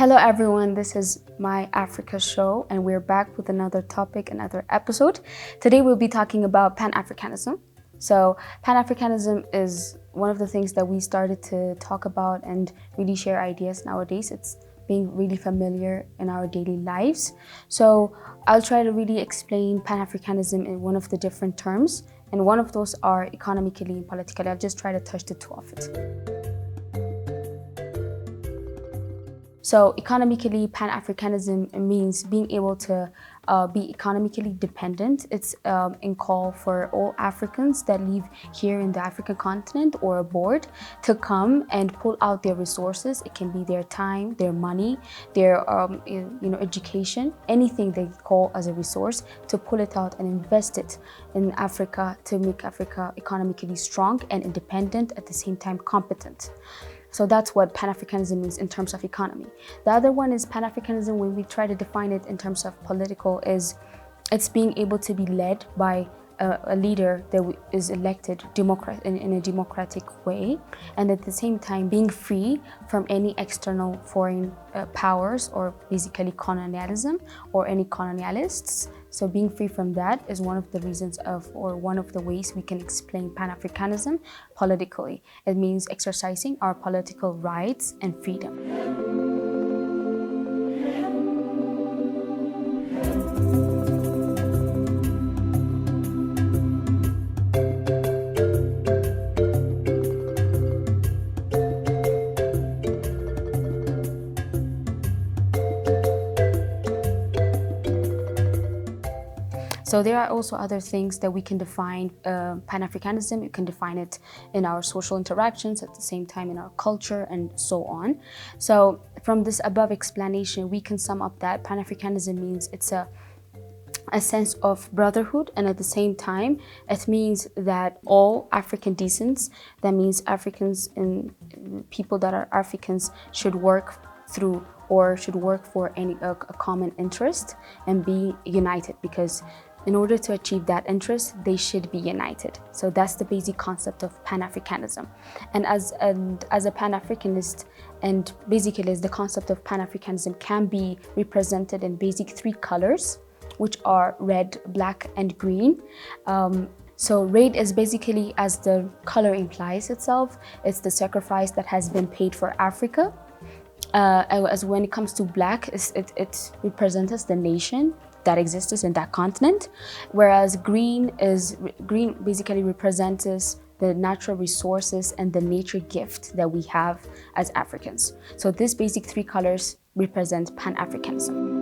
Hello everyone, this is my Africa show and we're back with another topic, another episode. Today we'll be talking about Pan-Africanism. So Pan-Africanism is one of the things that we started to talk about and really share ideas nowadays. It's being really familiar in our daily lives. So I'll try to really explain Pan-Africanism in one of the different terms, and one of those are economically and politically. I'll just try to touch the two of it. So economically, Pan-Africanism means being able to be economically dependent. It's in call for all Africans that live here in the African continent or abroad to come and pull out their resources. It can be their time, their money, their education, anything they call as a resource, to pull it out and invest it in Africa to make Africa economically strong and independent, at the same time competent. So that's what Pan-Africanism means in terms of economy. The other one is Pan-Africanism, when we try to define it in terms of political, is it's being able to be led by a leader that is elected in a democratic way, and at the same time being free from any external foreign powers, or basically colonialism or any colonialists. So being free from that is one of the reasons or one of the ways we can explain Pan-Africanism politically. It means exercising our political rights and freedom. So there are also other things that we can define Pan-Africanism. You can define it in our social interactions, at the same time in our culture, and so on. So from this above explanation, we can sum up that Pan-Africanism means it's a sense of brotherhood, and at the same time it means that all African descents, that means Africans and people that are Africans, should work through or should work for a common interest and be united, because in order to achieve that interest, they should be united. So that's the basic concept of Pan-Africanism. And as a Pan-Africanist, and basically as the concept of Pan-Africanism can be represented in basic three colors, which are red, black, and green. So red is basically, as the color implies itself, it's the sacrifice that has been paid for Africa. As when it comes to black, it represents the nation that exists in that continent, whereas green basically represents the natural resources and the nature gift that we have as Africans. So these basic three colors represent Pan-Africanism.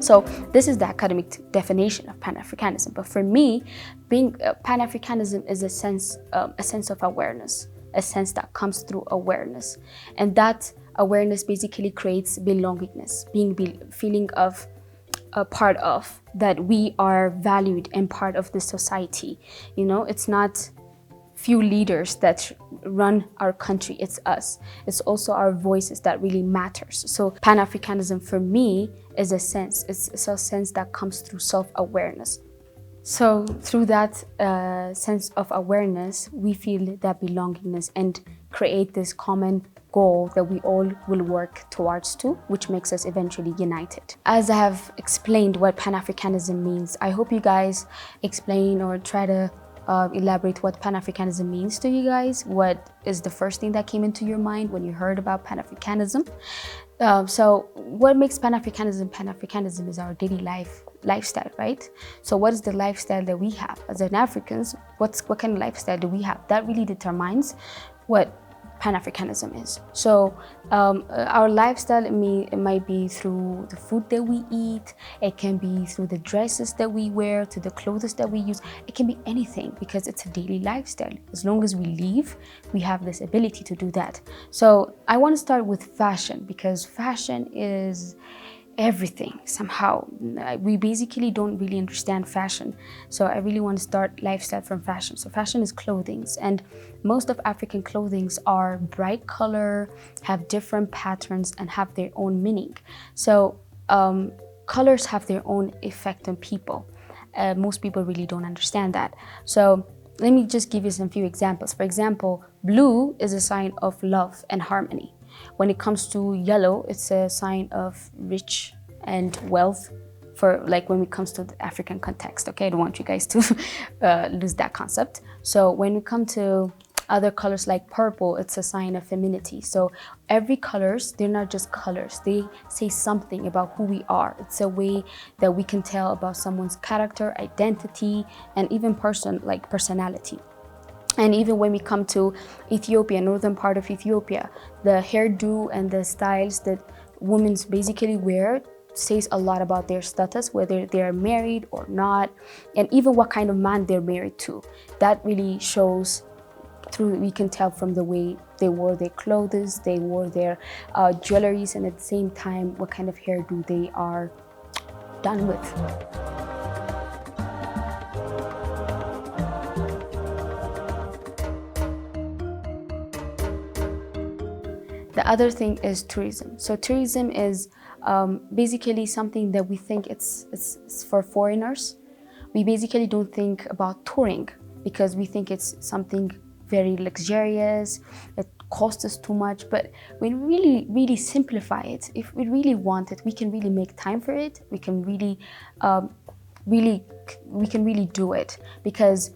So this is the academic definition of Pan-Africanism. But for me, being Pan-Africanism is a sense of awareness, a sense that comes through awareness, and that awareness basically creates belongingness, feeling of a part of, that we are valued and part of the society. You know, it's not few leaders that run our country, it's us. It's also our voices that really matters. So Pan-Africanism for me is a sense, it's a sense that comes through self-awareness. So through that sense of awareness, we feel that belongingness and create this common goal that we all will work towards to, which makes us eventually united. As I have explained what Pan-Africanism means, I hope you guys explain or try to elaborate what Pan-Africanism means to you guys. What is the first thing that came into your mind when you heard about Pan-Africanism? So what makes Pan-Africanism Pan-Africanism is our daily lifestyle, right? So what is the lifestyle that we have as an Africans? What kind of lifestyle do we have? That really determines what Pan-Africanism is. So our lifestyle, it might be through the food that we eat, it can be through the dresses that we wear, to the clothes that we use. It can be anything, because it's a daily lifestyle. As long as we live, we have this ability to do that. So I want to start with fashion, because fashion is everything somehow. We basically don't really understand fashion. So I really want to start lifestyle from fashion. So fashion is clothing, and most of African clothings are bright color, have different patterns, and have their own meaning. So colors have their own effect on people. Most people really don't understand that. So let me just give you some few examples. For example, blue is a sign of love and harmony. When it comes to yellow, it's a sign of rich and wealth, for like when it comes to the African context. Okay, I don't want you guys to lose that concept. So when we come to other colors like purple, it's a sign of femininity. So every colors, they're not just colors, they say something about who we are. It's a way that we can tell about someone's character, identity, and even personality. And even when we come to Ethiopia, northern part of Ethiopia, the hairdo and the styles that women basically wear says a lot about their status, whether they're married or not, and even what kind of man they're married to. That really shows through, we can tell from the way they wore their clothes, they wore their jewelries, and at the same time, what kind of hairdo they are done with. The other thing is tourism. So tourism is basically something that we think it's for foreigners. We basically don't think about touring because we think it's something very luxurious, it costs us too much. But when we really simplify it, if we really want it, we can really make time for it. We can really do it, because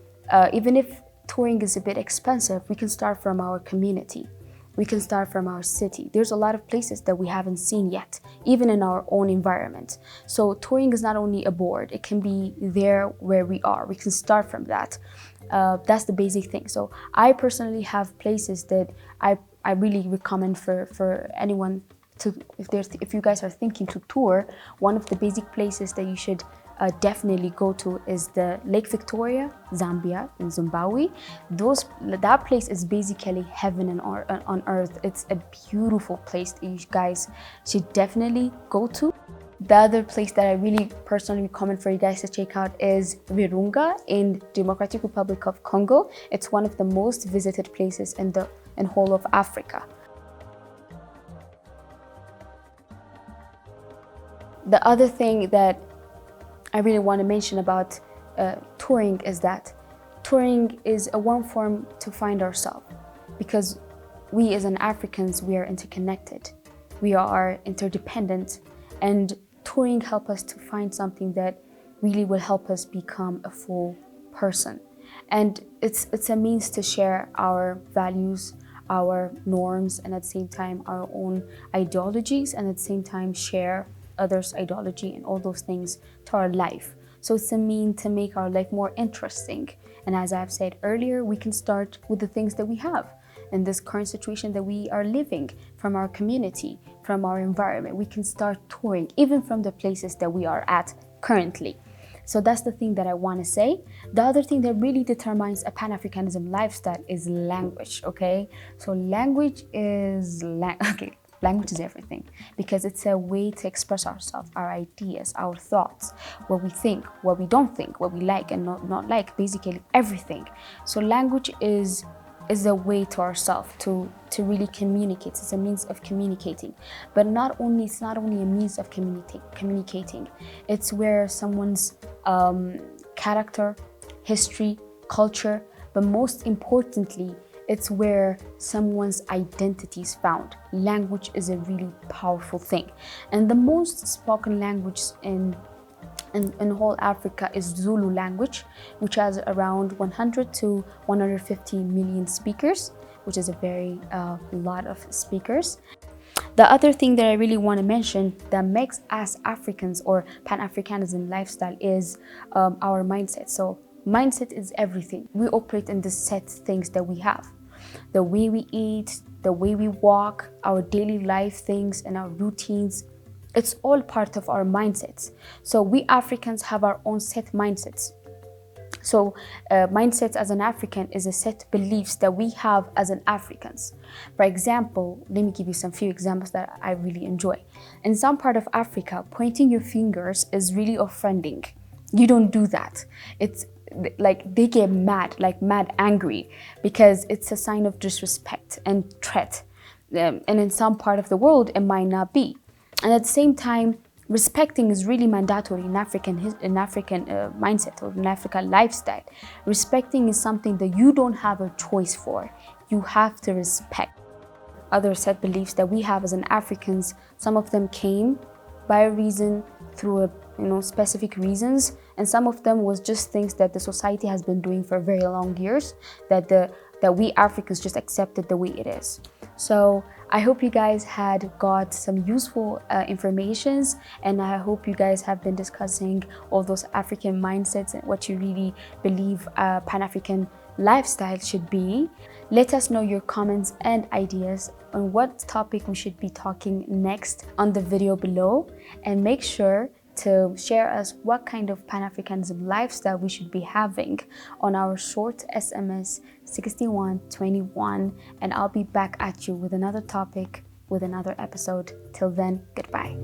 even if touring is a bit expensive, we can start from our community. We can start from our city. There's a lot of places that we haven't seen yet, even in our own environment. So touring is not only abroad, it can be there where we are. We can start from that. That's the basic thing. So I personally have places that I really recommend for anyone to, if you guys are thinking to tour. One of the basic places that you should definitely go to is the Lake Victoria, Zambia, in Zimbabwe. That place is basically heaven on earth. It's a beautiful place that you guys should definitely go to. The other place that I really personally recommend for you guys to check out is Virunga in Democratic Republic of Congo. It's one of the most visited places in whole of Africa. The other thing that I really want to mention about touring is that touring is a one form to find ourselves, because we as an Africans, we are interconnected, we are interdependent, and touring helps us to find something that really will help us become a full person. And it's a means to share our values, our norms, and at the same time our own ideologies, and at the same time share others' ideology and all those things to our life. So it's a mean to make our life more interesting. And as I've said earlier, we can start with the things that we have in this current situation that we are living, from our community, from our environment. We can start touring even from the places that we are at currently. So that's the thing that I want to say. The other thing that really determines a Pan-Africanism lifestyle is language, okay? So language is language is everything, because it's a way to express ourselves, our ideas, our thoughts, what we think, what we don't think, what we like and not like, basically everything. So language is a way to ourselves to really communicate. It's a means of communicating. But it's not only a means of communicating. It's where someone's character, history, culture, but most importantly, it's where someone's identity is found. Language is a really powerful thing. And the most spoken language in whole Africa is Zulu language, which has around 100 to 150 million speakers, which is a very lot of speakers. The other thing that I really want to mention that makes us Africans or Pan-Africanism lifestyle is our mindset. So mindset is everything. We operate in the set things that we have. The way we eat, the way we walk, our daily life things and our routines, it's all part of our mindsets. So we Africans have our own set mindsets. So mindsets as an African is a set beliefs that we have as an Africans. For example, let me give you some few examples that I really enjoy. In some part of Africa, pointing your fingers is really offending. You don't do that. It's like they get mad angry, because it's a sign of disrespect and threat. And in some part of the world, it might not be. And at the same time, Respecting is really mandatory in African mindset or in African lifestyle. Respecting is something that you don't have a choice for. You have to respect. Other set beliefs that we have as an Africans, some of them came by a reason, through specific reasons, and some of them was just things that the society has been doing for very long years, that we Africans just accepted the way it is. So I hope you guys had got some useful informations, and I hope you guys have been discussing all those African mindsets and what you really believe Pan-African lifestyle should be. Let us know your comments and ideas on what topic we should be talking next on the video below, and make sure to share us what kind of Pan-Africanism lifestyle we should be having on our short SMS 6121, and I'll be back at you with another topic, with another episode. Till then, goodbye.